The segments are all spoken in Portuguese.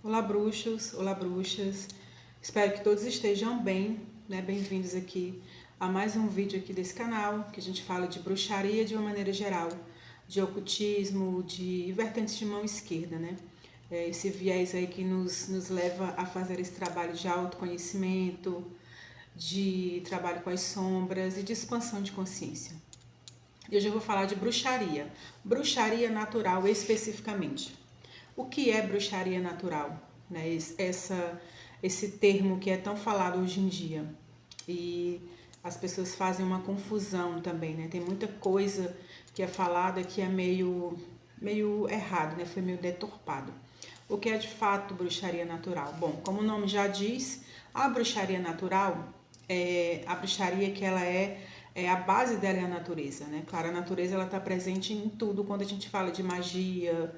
Olá bruxos, olá bruxas, espero que todos estejam bem, né? Bem-vindos aqui a mais um vídeo aqui desse canal, que a gente fala de bruxaria de uma maneira geral, de ocultismo, de vertentes de mão esquerda, né? Esse viés aí que nos leva a fazer esse trabalho de autoconhecimento, de trabalho com as sombras e de expansão de consciência. E hoje eu vou falar de bruxaria natural especificamente. O que é bruxaria natural? Né? Esse termo que é tão falado hoje em dia. E as pessoas fazem uma confusão também, né? Tem muita coisa que é falada que é meio errado, né? Foi meio deturpado. O que é de fato bruxaria natural? Bom, como o nome já diz, a bruxaria natural é a bruxaria que ela a base dela é a natureza, né? Claro, a natureza ela está presente em tudo quando a gente fala de magia,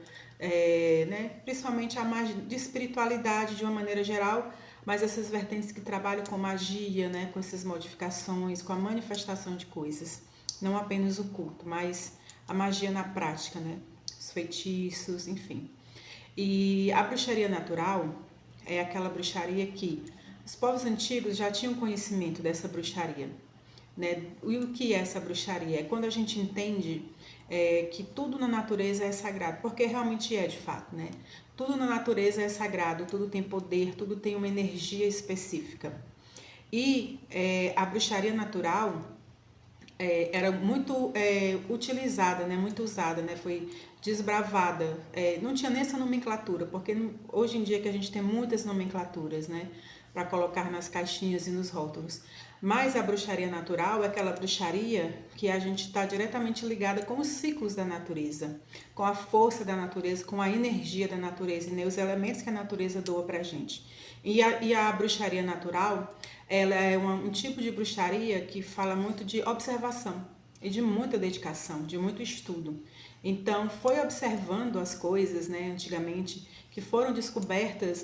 né? Principalmente a magia de espiritualidade de uma maneira geral, mas essas vertentes que trabalham com magia, né? Com essas modificações, com a manifestação de coisas, não apenas o culto, mas a magia na prática, né? Os feitiços, enfim. E a bruxaria natural é aquela bruxaria que os povos antigos já tinham conhecimento dessa bruxaria. Né? E o que é essa bruxaria? É quando a gente entende que tudo na natureza é sagrado, porque realmente é de fato, né? Tudo na natureza é sagrado, tudo tem poder, tudo tem uma energia específica. E a bruxaria natural era muito utilizada, né? Muito usada, né? Foi desbravada. Não tinha nem essa nomenclatura, porque hoje em dia que a gente tem muitas nomenclaturas, né? Para colocar nas caixinhas e nos rótulos. Mas a bruxaria natural é aquela bruxaria que a gente está diretamente ligada com os ciclos da natureza, com a força da natureza, com a energia da natureza, né? Os elementos que a natureza doa para a gente. E a bruxaria natural, ela é um tipo de bruxaria que fala muito de observação e de muita dedicação, de muito estudo. Então, foi observando as coisas, né, antigamente, que foram descobertas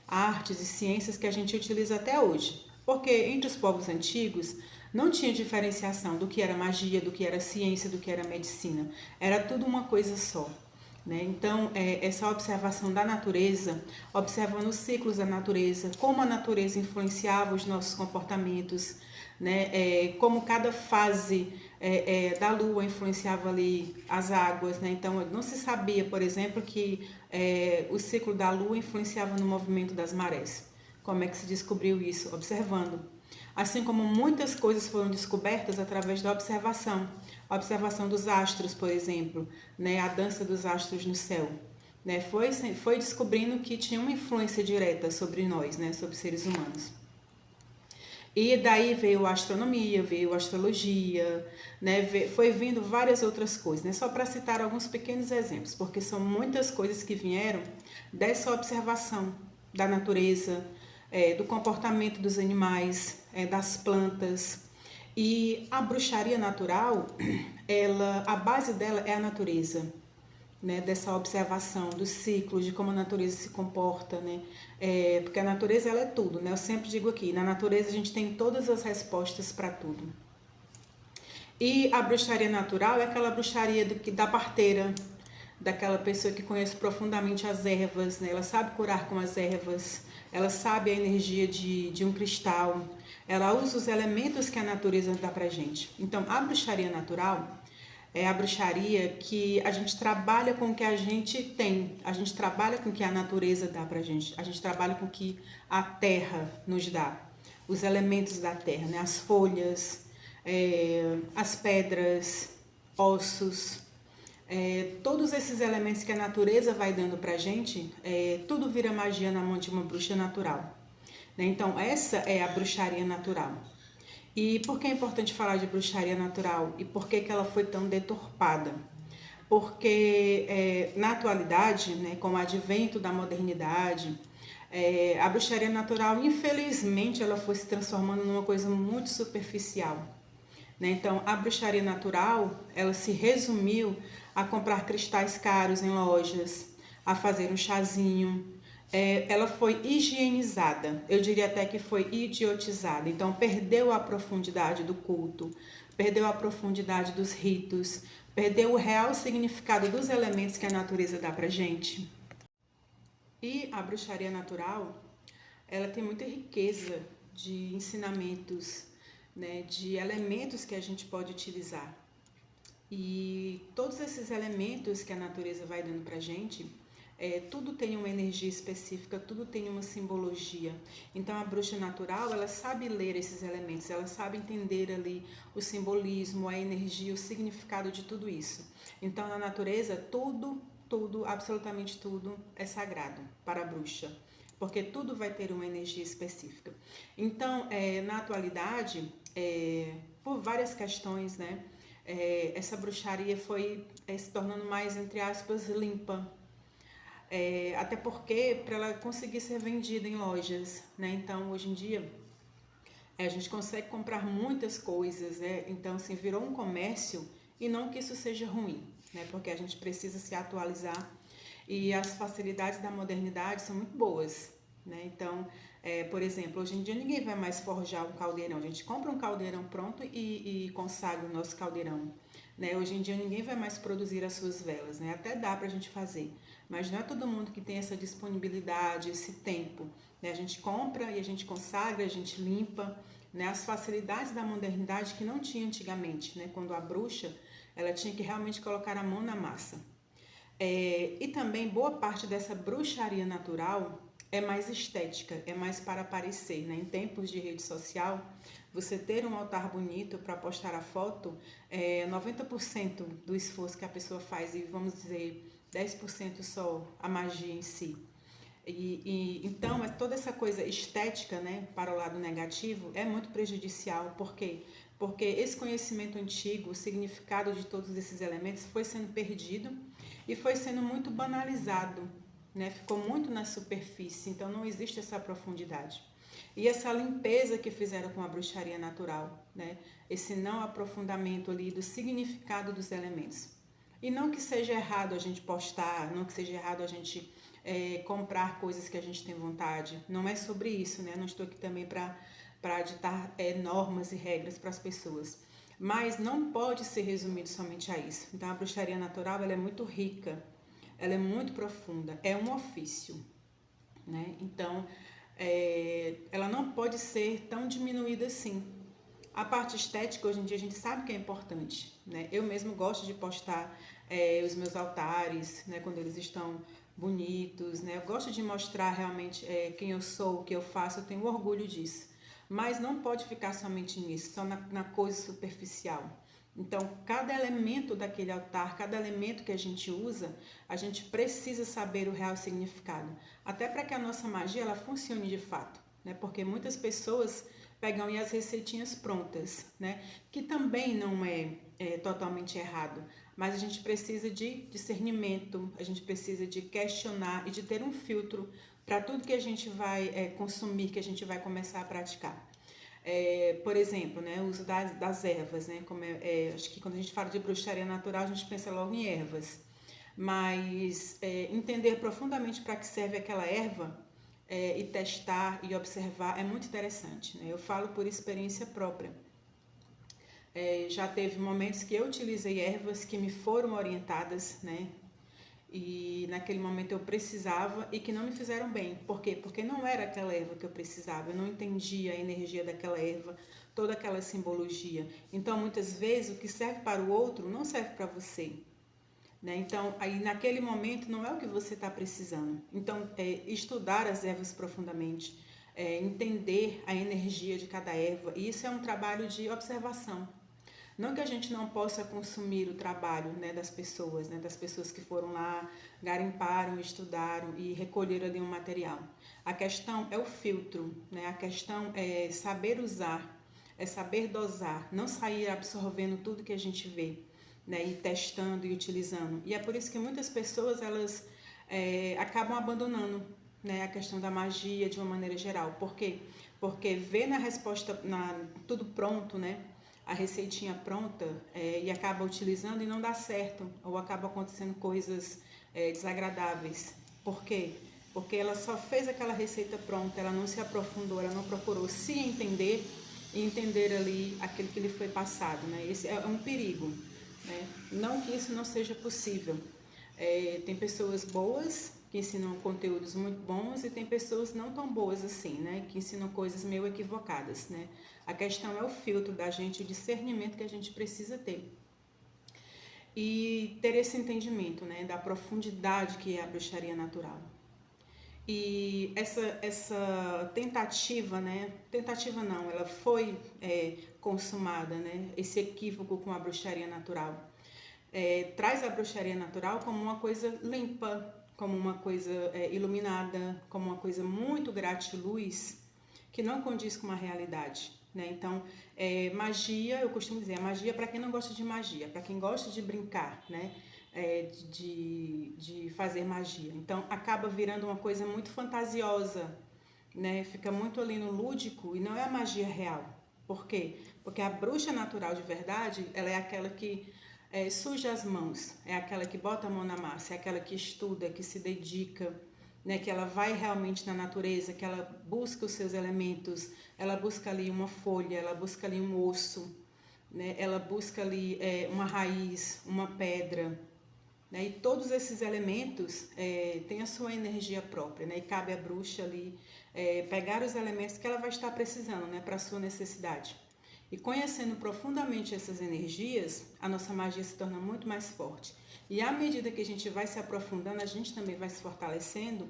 artes e ciências que a gente utiliza até hoje. Porque entre os povos antigos não tinha diferenciação do que era magia, do que era ciência, do que era medicina. Era tudo uma coisa só. Né? Então, essa observação da natureza, observando os ciclos da natureza, como a natureza influenciava os nossos comportamentos, né? Como cada fase da lua influenciava ali as águas. Né? Então, não se sabia, por exemplo, que o ciclo da lua influenciava no movimento das marés. Como é que se descobriu isso? Observando. Assim como muitas coisas foram descobertas através da observação. A observação dos astros, por exemplo, né? A dança dos astros no céu. Né? Foi descobrindo que tinha uma influência direta sobre nós, né? Sobre seres humanos. E daí veio a astronomia, veio a astrologia, né? Foi vindo várias outras coisas, né? Só para citar alguns pequenos exemplos, porque são muitas coisas que vieram dessa observação da natureza, do comportamento dos animais, das plantas. E a bruxaria natural, a base dela é a natureza, né? Dessa observação dos ciclos, de como a natureza se comporta, né? Porque a natureza ela é tudo, né? Eu sempre digo aqui, na natureza a gente tem todas as respostas para tudo. E a bruxaria natural é aquela bruxaria da parteira, daquela pessoa que conhece profundamente as ervas, né? Ela sabe curar com as ervas, ela sabe a energia de um cristal, ela usa os elementos que a natureza dá pra gente. Então, a bruxaria natural é a bruxaria que a gente trabalha com o que a gente tem, a gente trabalha com o que a natureza dá pra gente, a gente trabalha com o que a terra nos dá, os elementos da terra, né? As folhas, as pedras, ossos, todos esses elementos que a natureza vai dando pra gente, tudo vira magia na mão de uma bruxa natural. Né? Então, essa é a bruxaria natural. E por que é importante falar de bruxaria natural? E por que ela foi tão deturpada? Porque na atualidade, né, com o advento da modernidade, a bruxaria natural, infelizmente, ela foi se transformando numa coisa muito superficial. Né? Então, a bruxaria natural, ela se resumiu a comprar cristais caros em lojas, a fazer um chazinho. Ela foi higienizada, eu diria até que foi idiotizada. Então, perdeu a profundidade do culto, perdeu a profundidade dos ritos, perdeu o real significado dos elementos que a natureza dá pra gente. E a bruxaria natural, ela tem muita riqueza de ensinamentos, né, de elementos que a gente pode utilizar. E todos esses elementos que a natureza vai dando pra gente, tudo tem uma energia específica, tudo tem uma simbologia. Então a bruxa natural, ela sabe ler esses elementos, ela sabe entender ali o simbolismo, a energia, o significado de tudo isso. Então na natureza, tudo, absolutamente tudo é sagrado para a bruxa, porque tudo vai ter uma energia específica. Então, na atualidade, por várias questões, né, essa bruxaria foi se tornando mais, entre aspas, limpa. Até porque, para ela conseguir ser vendida em lojas, né? Então, hoje em dia, a gente consegue comprar muitas coisas, né? Então, assim, virou um comércio, e não que isso seja ruim, né? Porque a gente precisa se atualizar e as facilidades da modernidade são muito boas, né? Então, por exemplo, hoje em dia ninguém vai mais forjar um caldeirão. A gente compra um caldeirão pronto e consagra o nosso caldeirão, né? Hoje em dia ninguém vai mais produzir as suas velas, né? Até dá pra gente fazer, mas não é todo mundo que tem essa disponibilidade, esse tempo, né? A gente compra e a gente consagra, a gente limpa, né? As facilidades da modernidade que não tinha antigamente, né? Quando a bruxa, ela tinha que realmente colocar a mão na massa. E também boa parte dessa bruxaria natural é mais estética, é mais para aparecer, né? Em tempos de rede social, você ter um altar bonito para postar a foto, 90% do esforço que a pessoa faz, e vamos dizer 10% só a magia em si. Então, toda essa coisa estética, né, para o lado negativo, é muito prejudicial. Por quê? Porque esse conhecimento antigo, o significado de todos esses elementos foi sendo perdido e foi sendo muito banalizado, né? Ficou muito na superfície, então não existe essa profundidade. E essa limpeza que fizeram com a bruxaria natural, né? Esse não aprofundamento ali do significado dos elementos. E não que seja errado a gente postar, não que seja errado a gente comprar coisas que a gente tem vontade. Não é sobre isso, né? Não estou aqui também para ditar normas e regras para as pessoas. Mas não pode ser resumido somente a isso. Então a bruxaria natural, ela é muito rica, ela é muito profunda, é um ofício, né? Então ela não pode ser tão diminuída assim. A parte estética, hoje em dia, a gente sabe que é importante, né? Eu mesmo gosto de postar os meus altares, né? Quando eles estão bonitos, né? Eu gosto de mostrar realmente quem eu sou, o que eu faço, eu tenho orgulho disso. Mas não pode ficar somente nisso, só na coisa superficial. Então, cada elemento daquele altar, cada elemento que a gente usa, a gente precisa saber o real significado. Até para que a nossa magia ela funcione de fato, né? Porque muitas pessoas pegam as receitinhas prontas, né? Que também não é totalmente errado, mas a gente precisa de discernimento, a gente precisa de questionar e de ter um filtro para tudo que a gente vai consumir, que a gente vai começar a praticar. Por exemplo, né, o uso das ervas, né? Acho que quando a gente fala de bruxaria natural, a gente pensa logo em ervas, mas entender profundamente para que serve aquela erva e testar e observar é muito interessante, né? Eu falo por experiência própria. Já teve momentos que eu utilizei ervas que me foram orientadas, né? E naquele momento eu precisava e que não me fizeram bem. Por quê? Porque não era aquela erva que eu precisava, eu não entendia a energia daquela erva, toda aquela simbologia. Então, muitas vezes, o que serve para o outro não serve para você, né? Então, aí naquele momento não é o que você está precisando. Então, estudar as ervas profundamente, entender a energia de cada erva, e isso é um trabalho de observação. Não que a gente não possa consumir o trabalho, né, das pessoas que foram lá, garimparam, estudaram e recolheram ali um material. A questão é o filtro, né? A questão é saber usar, é saber dosar, não sair absorvendo tudo que a gente vê, né, e testando e utilizando. E é por isso que muitas pessoas elas acabam abandonando, né, a questão da magia de uma maneira geral. Por quê? Porque vê na resposta, tudo pronto, né? A receitinha pronta e acaba utilizando e não dá certo, ou acaba acontecendo coisas desagradáveis. Por quê? Porque ela só fez aquela receita pronta, ela não se aprofundou, ela não procurou se entender e entender ali aquilo que lhe foi passado, né? Esse é um perigo, né? Não que isso não seja possível. Tem pessoas boas, que ensinam conteúdos muito bons e tem pessoas não tão boas assim, né? Que ensinam coisas meio equivocadas, né? A questão é o filtro da gente, o discernimento que a gente precisa ter. E ter esse entendimento, né? Da profundidade que é a bruxaria natural. E essa tentativa, né? Tentativa não, ela foi consumada, né? Esse equívoco com a bruxaria natural. Traz a bruxaria natural como uma coisa limpa, como uma coisa iluminada, como uma coisa muito gratiluz, que não condiz com uma realidade, né? Então, magia, eu costumo dizer, magia para quem não gosta de magia, para quem gosta de brincar, né? De fazer magia. Então, acaba virando uma coisa muito fantasiosa, né? Fica muito ali no lúdico e não é a magia real. Por quê? Porque a bruxa natural de verdade, ela é aquela que suja as mãos, é aquela que bota a mão na massa, é aquela que estuda, que se dedica, né, que ela vai realmente na natureza, que ela busca os seus elementos, ela busca ali uma folha, ela busca ali um osso, né, ela busca ali uma raiz, uma pedra, né, e todos esses elementos têm a sua energia própria, né, e cabe à bruxa ali pegar os elementos que ela vai estar precisando, né, para a sua necessidade. E conhecendo profundamente essas energias, a nossa magia se torna muito mais forte. E à medida que a gente vai se aprofundando, a gente também vai se fortalecendo.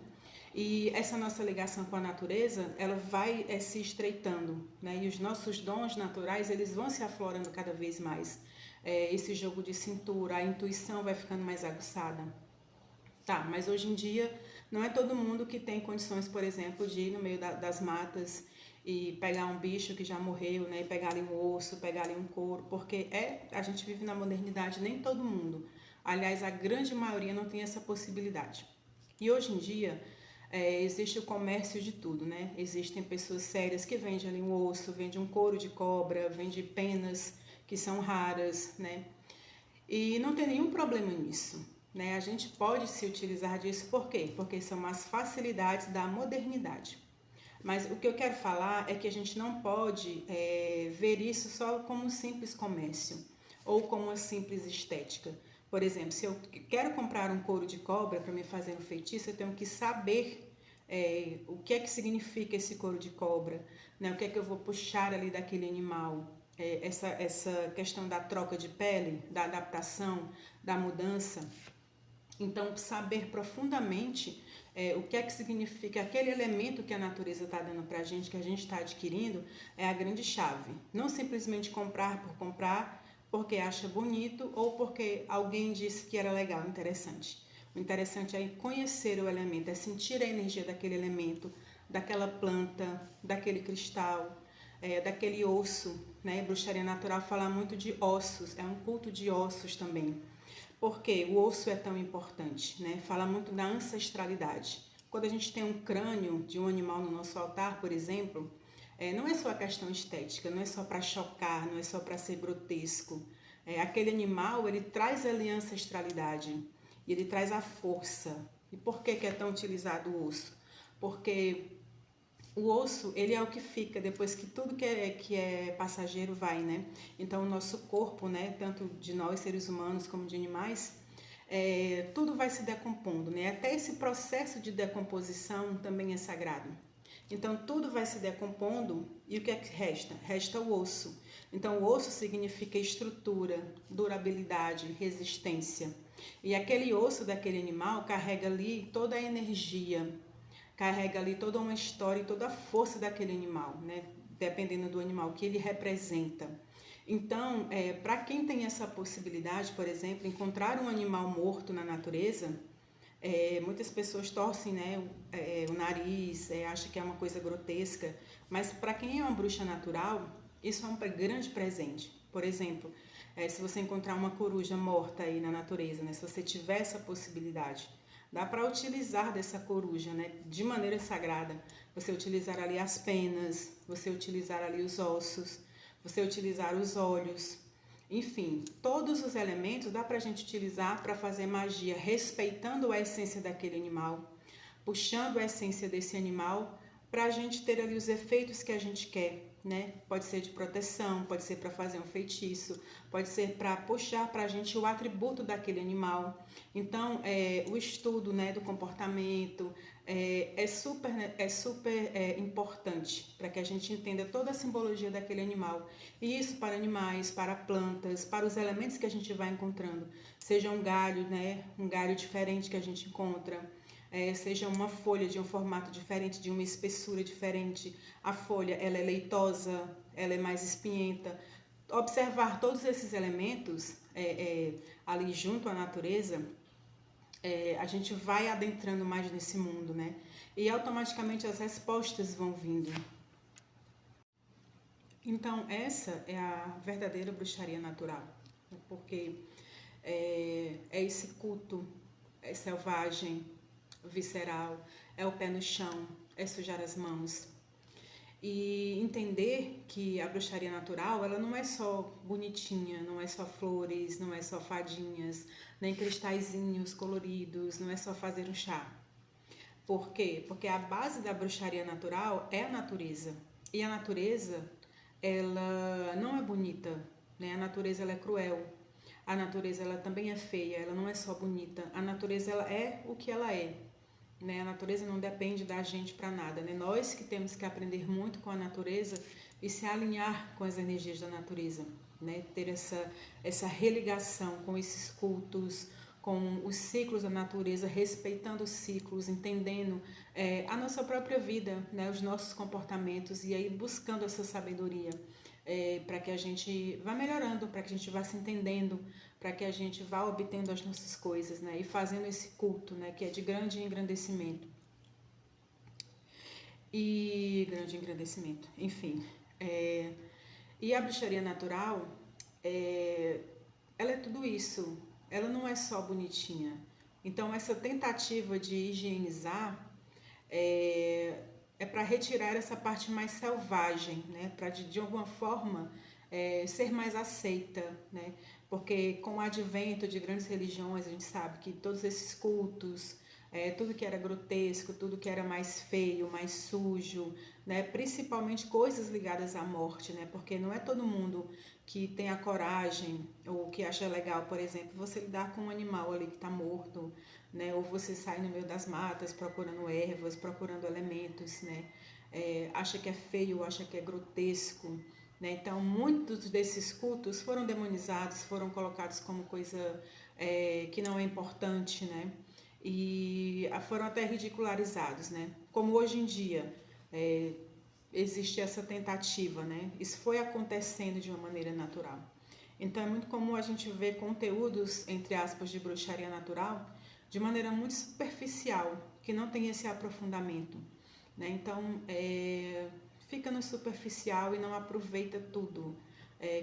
E essa nossa ligação com a natureza, ela vai se estreitando, né? E os nossos dons naturais, eles vão se aflorando cada vez mais. Esse jogo de cintura, a intuição vai ficando mais aguçada. Tá, mas hoje em dia não é todo mundo que tem condições, por exemplo, de ir no meio das matas e pegar um bicho que já morreu, né, e pegar ali um osso, pegar ali um couro, porque a gente vive na modernidade, nem todo mundo. Aliás, a grande maioria não tem essa possibilidade. E hoje em dia existe o comércio de tudo, né? Existem pessoas sérias que vendem ali um osso, vendem um couro de cobra, vendem penas que são raras, né? E não tem nenhum problema nisso, né? A gente pode se utilizar disso, por quê? Porque são as facilidades da modernidade. Mas o que eu quero falar é que a gente não pode ver isso só como um simples comércio ou como uma simples estética. Por exemplo, se eu quero comprar um couro de cobra para me fazer um feitiço, eu tenho que saber o que é que significa esse couro de cobra, né? O que é que eu vou puxar ali daquele animal. Essa questão da troca de pele, da adaptação, da mudança. Então, saber profundamente o que é que significa aquele elemento que a natureza está dando para a gente, que a gente está adquirindo, é a grande chave. Não simplesmente comprar por comprar, porque acha bonito ou porque alguém disse que era legal, interessante. O interessante é conhecer o elemento, é sentir a energia daquele elemento, daquela planta, daquele cristal, daquele osso, né? Bruxaria natural fala muito de ossos, é um culto de ossos também. Por que o osso é tão importante, né? Fala muito da ancestralidade. Quando a gente tem um crânio de um animal no nosso altar, por exemplo, não é só a questão estética, não é só para chocar, não é só para ser grotesco. Aquele animal, ele traz ali a ancestralidade, ele traz a força. E por que é tão utilizado o osso? Porque o osso, ele é o que fica depois que tudo que é passageiro vai, né? Então, o nosso corpo, né, tanto de nós, seres humanos, como de animais, tudo vai se decompondo, né? Até esse processo de decomposição também é sagrado. Então, tudo vai se decompondo e o que é que resta? Resta o osso. Então, o osso significa estrutura, durabilidade, resistência. E aquele osso daquele animal carrega ali toda a energia, carrega ali toda uma história e toda a força daquele animal, né? Dependendo do animal que ele representa. Então, para quem tem essa possibilidade, por exemplo, encontrar um animal morto na natureza, muitas pessoas torcem, né, o nariz, acham que é uma coisa grotesca, mas para quem é uma bruxa natural, isso é um grande presente. Por exemplo, se você encontrar uma coruja morta aí na natureza, né, se você tiver essa possibilidade, dá para utilizar dessa coruja, né, de maneira sagrada. Você utilizar ali as penas, você utilizar ali os ossos, você utilizar os olhos. Enfim, todos os elementos dá para a gente utilizar para fazer magia, respeitando a essência daquele animal, puxando a essência desse animal para a gente ter ali os efeitos que a gente quer, né? Pode ser de proteção, pode ser para fazer um feitiço, pode ser para puxar para a gente o atributo daquele animal. Então, o estudo, né, do comportamento é super importante para que a gente entenda toda a simbologia daquele animal. E isso para animais, para plantas, para os elementos que a gente vai encontrando. Seja um galho, né, um galho diferente que a gente encontra. Seja uma folha de um formato diferente, de uma espessura diferente, a folha ela é leitosa, ela é mais espinhenta. Observar todos esses elementos ali junto à natureza, a gente vai adentrando mais nesse mundo, né? E automaticamente as respostas vão vindo. Então essa é a verdadeira bruxaria natural, né? Porque é esse culto selvagem, visceral, é o pé no chão, é sujar as mãos. E entender que a bruxaria natural, ela não é só bonitinha, não é só flores, não é só fadinhas, nem cristalzinhos coloridos, não é só fazer um chá. Por quê? Porque a base da bruxaria natural é a natureza. E a natureza, ela não é bonita, né? A natureza ela é cruel. A natureza ela também é feia, ela não é só bonita. A natureza ela é o que ela é. Né? A natureza não depende da gente para nada, né? Nós que temos que aprender muito com a natureza e se alinhar com as energias da natureza, né? Ter essa religação com esses cultos, com os ciclos da natureza, respeitando os ciclos, entendendo a nossa própria vida, né? Os nossos comportamentos e aí buscando essa sabedoria. Para que a gente vá melhorando, para que a gente vá se entendendo, para que a gente vá obtendo as nossas coisas, né? E fazendo esse culto, né? Que é de grande engrandecimento. Enfim. E a bruxaria natural, ela é tudo isso. Ela não é só bonitinha. Então, essa tentativa de higienizar é para retirar essa parte mais selvagem, né? Para de alguma forma ser mais aceita, né? Porque com o advento de grandes religiões, a gente sabe que todos esses cultos, tudo que era grotesco, tudo que era mais feio, mais sujo, né? Principalmente coisas ligadas à morte, né? Porque não é todo mundo que tem a coragem ou que acha legal, por exemplo, você lidar com um animal ali que está morto, né? Ou você sai no meio das matas procurando ervas, procurando elementos, né? Acha que é feio, acha que é grotesco, né? Então, muitos desses cultos foram demonizados, foram colocados como coisa que não é importante, né? E foram até ridicularizados, né? Como hoje em dia existe essa tentativa, né? Isso foi acontecendo de uma maneira natural. Então, é muito comum a gente ver conteúdos, entre aspas, de bruxaria natural de maneira muito superficial, que não tem esse aprofundamento, né? Então, fica no superficial e não aproveita tudo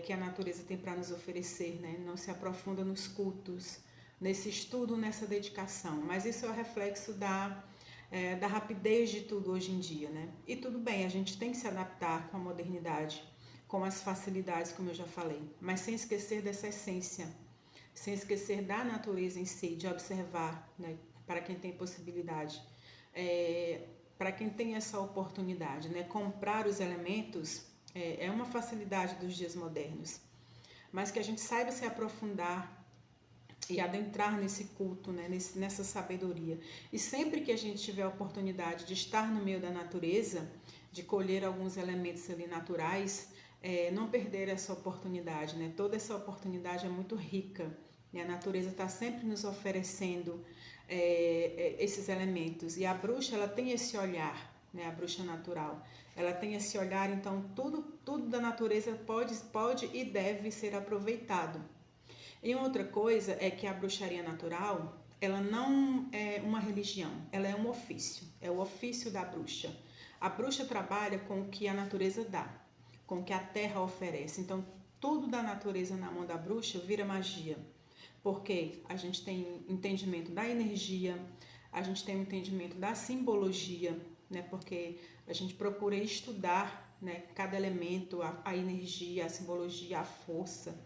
que a natureza tem para nos oferecer, né? Não se aprofunda nos cultos, nesse estudo, nessa dedicação. Mas isso é o reflexo da rapidez de tudo hoje em dia, né? E tudo bem, a gente tem que se adaptar com a modernidade, com as facilidades, como eu já falei, mas sem esquecer dessa essência, sem esquecer da natureza em si, de observar, né? Para quem tem possibilidade. Para quem tem essa oportunidade, né? Comprar os elementos é uma facilidade dos dias modernos, mas que a gente saiba se aprofundar e adentrar nesse culto, né? Nessa sabedoria. E sempre que a gente tiver a oportunidade de estar no meio da natureza, de colher alguns elementos ali naturais, não perder essa oportunidade, né? Toda essa oportunidade é muito rica, né? A natureza está sempre nos oferecendo esses elementos. E a bruxa, ela tem esse olhar, né? A bruxa natural. Ela tem esse olhar, então tudo da natureza pode e deve ser aproveitado. E outra coisa é que a bruxaria natural, ela não é uma religião, ela é um ofício, é o ofício da bruxa. A bruxa trabalha com o que a natureza dá, com o que a terra oferece. Então, tudo da natureza na mão da bruxa vira magia, porque a gente tem entendimento da energia, a gente tem entendimento da simbologia, né? Porque a gente procura estudar, né, cada elemento, a energia, a simbologia, a força,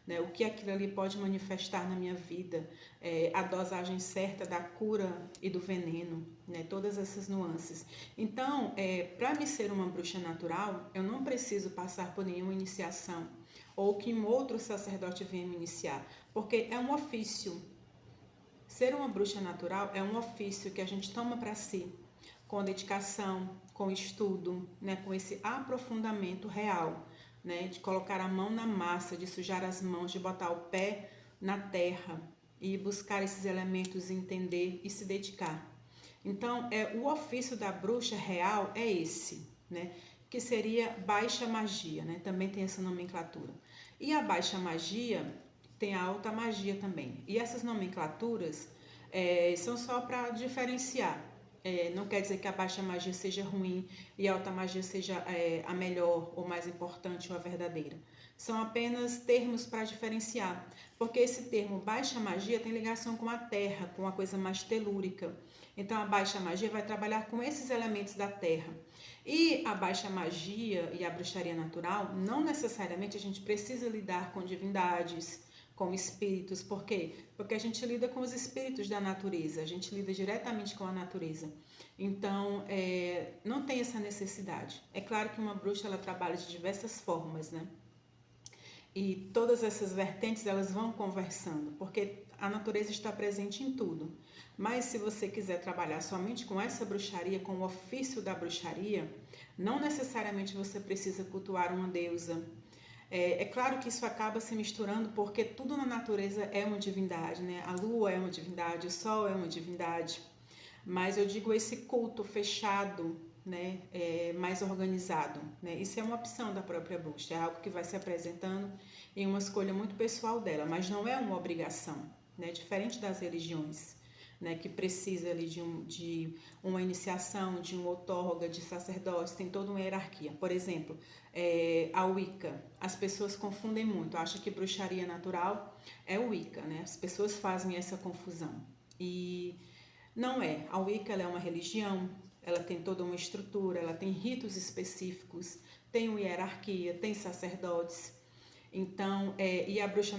né? O que aquilo ali pode manifestar na minha vida, a dosagem certa da cura e do veneno, né? Todas essas nuances. Então, para me ser uma bruxa natural, eu não preciso passar por nenhuma iniciação ou que um outro sacerdote venha me iniciar, porque é um ofício. Ser uma bruxa natural é um ofício que a gente toma para si, com dedicação, com estudo, né, com esse aprofundamento real, né, de colocar a mão na massa, de sujar as mãos, de botar o pé na terra e buscar esses elementos, entender e se dedicar. Então, o ofício da bruxa real é esse, né, que seria baixa magia, né, também tem essa nomenclatura. E a baixa magia tem a alta magia também. E essas nomenclaturas são só para diferenciar. Não quer dizer que a baixa magia seja ruim e a alta magia seja a melhor ou mais importante ou a verdadeira. São apenas termos para diferenciar, porque esse termo baixa magia tem ligação com a terra, com a coisa mais telúrica. Então a baixa magia vai trabalhar com esses elementos da terra. E a baixa magia e a bruxaria natural, não necessariamente a gente precisa lidar com divindades, com espíritos. Por quê? Porque a gente lida com os espíritos da natureza, a gente lida diretamente com a natureza. Então, não tem essa necessidade. É claro que uma bruxa, ela trabalha de diversas formas, né? E todas essas vertentes, elas vão conversando, porque a natureza está presente em tudo. Mas se você quiser trabalhar somente com essa bruxaria, com o ofício da bruxaria, não necessariamente você precisa cultuar uma deusa. É claro que isso acaba se misturando porque tudo na natureza é uma divindade, né? A lua é uma divindade, o sol é uma divindade. Mas eu digo esse culto fechado, né? Mais organizado, né? Isso é uma opção da própria bruxa, é algo que vai se apresentando em uma escolha muito pessoal dela, mas não é uma obrigação, né? Diferente das religiões, né, que precisa ali de uma iniciação, de um outorga, de sacerdócio, tem toda uma hierarquia. Por exemplo, a Wicca, as pessoas confundem muito, acham que bruxaria natural é Wicca, né? As pessoas fazem essa confusão. E não é. A Wicca, ela é uma religião, ela tem toda uma estrutura, ela tem ritos específicos, tem uma hierarquia, tem sacerdotes. Então, e a bruxaria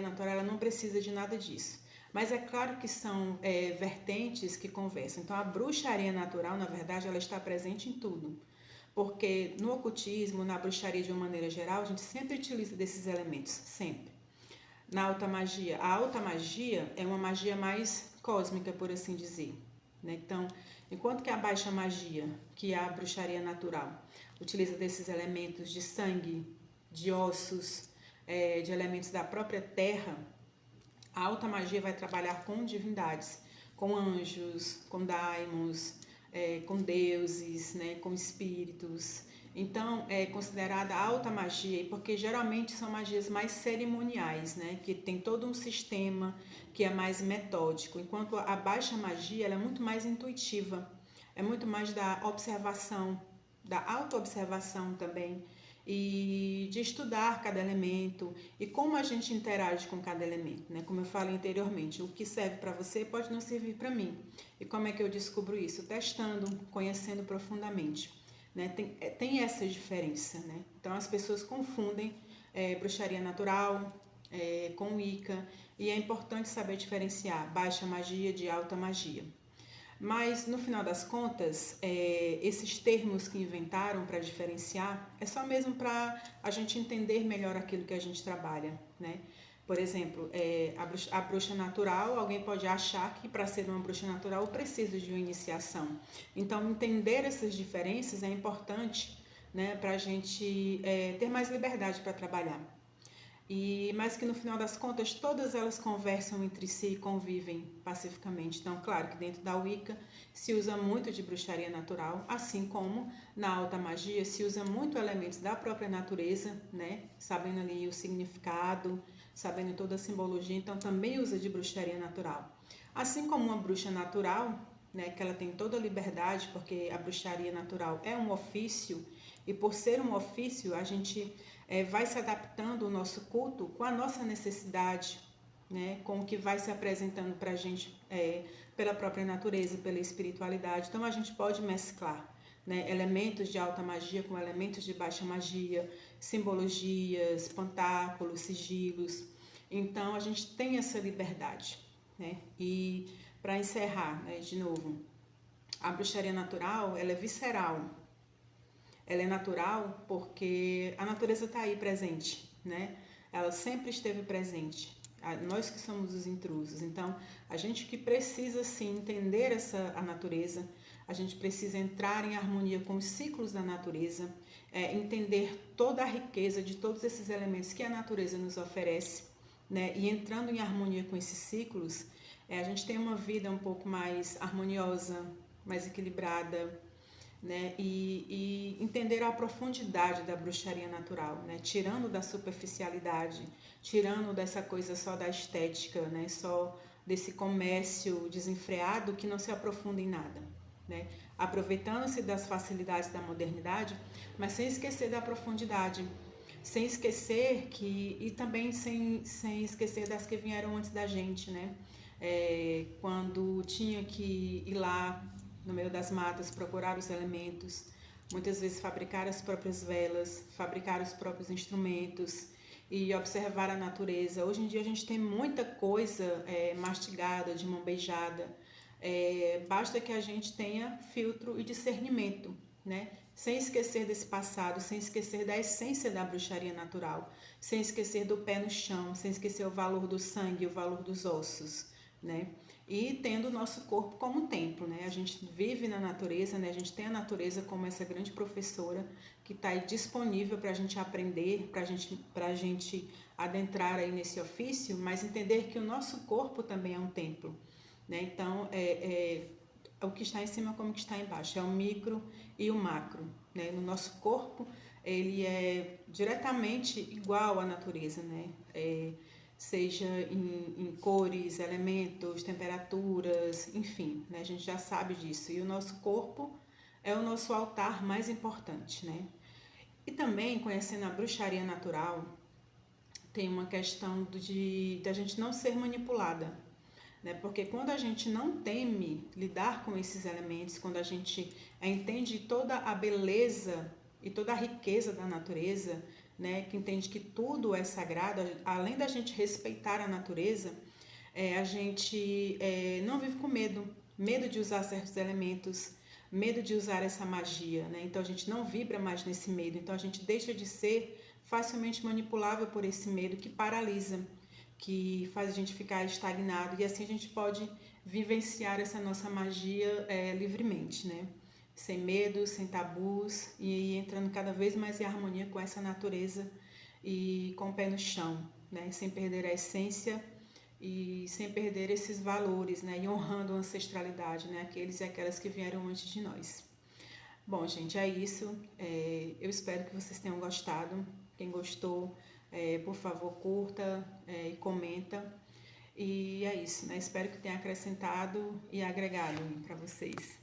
natural, ela não precisa de nada disso. Mas é claro que são vertentes que conversam. Então, a bruxaria natural, na verdade, ela está presente em tudo. Porque no ocultismo, na bruxaria de uma maneira geral, a gente sempre utiliza desses elementos, sempre. Na alta magia, a alta magia é uma magia mais cósmica, por assim dizer, né? Então, enquanto que a baixa magia, que é a bruxaria natural, utiliza desses elementos de sangue, de ossos, de elementos da própria terra, a alta magia vai trabalhar com divindades, com anjos, com daimons, com deuses, né, com espíritos. Então, é considerada alta magia, porque geralmente são magias mais cerimoniais, né, que tem todo um sistema que é mais metódico, enquanto a baixa magia ela é muito mais intuitiva, é muito mais da observação, da autoobservação também, e de estudar cada elemento e como a gente interage com cada elemento, né? Como eu falei anteriormente, o que serve para você pode não servir para mim. E como é que eu descubro isso? Testando, conhecendo profundamente, né? Tem essa diferença, né? Então as pessoas confundem bruxaria natural com Wicca, e é importante saber diferenciar baixa magia de alta magia. Mas, no final das contas, esses termos que inventaram para diferenciar é só mesmo para a gente entender melhor aquilo que a gente trabalha, né? Por exemplo, a bruxa natural, alguém pode achar que para ser uma bruxa natural eu preciso de uma iniciação. Então, entender essas diferenças é importante, né, para a gente ter mais liberdade para trabalhar. Mas que no final das contas todas elas conversam entre si e convivem pacificamente. Então, claro que dentro da Wicca se usa muito de bruxaria natural, assim como na alta magia se usa muito elementos da própria natureza, né? Sabendo ali o significado, sabendo toda a simbologia, então também usa de bruxaria natural. Assim como uma bruxa natural, né, que ela tem toda a liberdade, porque a bruxaria natural é um ofício, e por ser um ofício, a gente vai se adaptando o nosso culto com a nossa necessidade, né, com o que vai se apresentando para a gente pela própria natureza, pela espiritualidade. Então a gente pode mesclar, né, elementos de alta magia com elementos de baixa magia, simbologias, pantáculos, sigilos. Então a gente tem essa liberdade, né? E para encerrar, né, de novo, a bruxaria natural, ela é visceral. Ela é natural porque a natureza está aí presente, né? Ela sempre esteve presente. Nós que somos os intrusos. Então, a gente que precisa sim entender a natureza, a gente precisa entrar em harmonia com os ciclos da natureza, entender toda a riqueza de todos esses elementos que a natureza nos oferece, né? E entrando em harmonia com esses ciclos, a gente tem uma vida um pouco mais harmoniosa, mais equilibrada, né? E entender a profundidade da bruxaria natural, né? Tirando da superficialidade, tirando dessa coisa só da estética, né? Só desse comércio desenfreado que não se aprofunda em nada, né? Aproveitando-se das facilidades da modernidade, mas sem esquecer da profundidade, sem esquecer e também sem esquecer das que vieram antes da gente, né? Quando tinha que ir lá no meio das matas, procurar os elementos, muitas vezes fabricar as próprias velas, fabricar os próprios instrumentos e observar a natureza. Hoje em dia a gente tem muita coisa mastigada, de mão beijada, basta que a gente tenha filtro e discernimento, né? Sem esquecer desse passado, sem esquecer da essência da bruxaria natural, sem esquecer do pé no chão, sem esquecer o valor do sangue, o valor dos ossos, né? E tendo o nosso corpo como templo, né? A gente vive na natureza, né? A gente tem a natureza como essa grande professora que está aí disponível para a gente aprender, para a gente adentrar aí nesse ofício, mas entender que o nosso corpo também é um templo, né? Então, o que está em cima como o que está embaixo, é o micro e o macro, né? No nosso corpo, ele é diretamente igual à natureza, né? Seja em cores, elementos, temperaturas, enfim, né? A gente já sabe disso. E o nosso corpo é o nosso altar mais importante, né? E também, conhecendo a bruxaria natural, tem uma questão da gente não ser manipulada, né? Porque quando a gente não teme lidar com esses elementos, quando a gente entende toda a beleza e toda a riqueza da natureza, né, que entende que tudo é sagrado, além da gente respeitar a natureza, a gente não vive com medo de usar certos elementos, medo de usar essa magia, né? Então a gente não vibra mais nesse medo, então a gente deixa de ser facilmente manipulável por esse medo que paralisa, que faz a gente ficar estagnado, e assim a gente pode vivenciar essa nossa magia livremente, né? Sem medo, sem tabus e entrando cada vez mais em harmonia com essa natureza e com o pé no chão, né? Sem perder a essência e sem perder esses valores, né? E honrando a ancestralidade, né? Aqueles e aquelas que vieram antes de nós. Bom, gente, é isso. Eu espero que vocês tenham gostado. Quem gostou, por favor, curta e comenta. E é isso, né? Espero que tenha acrescentado e agregado para vocês.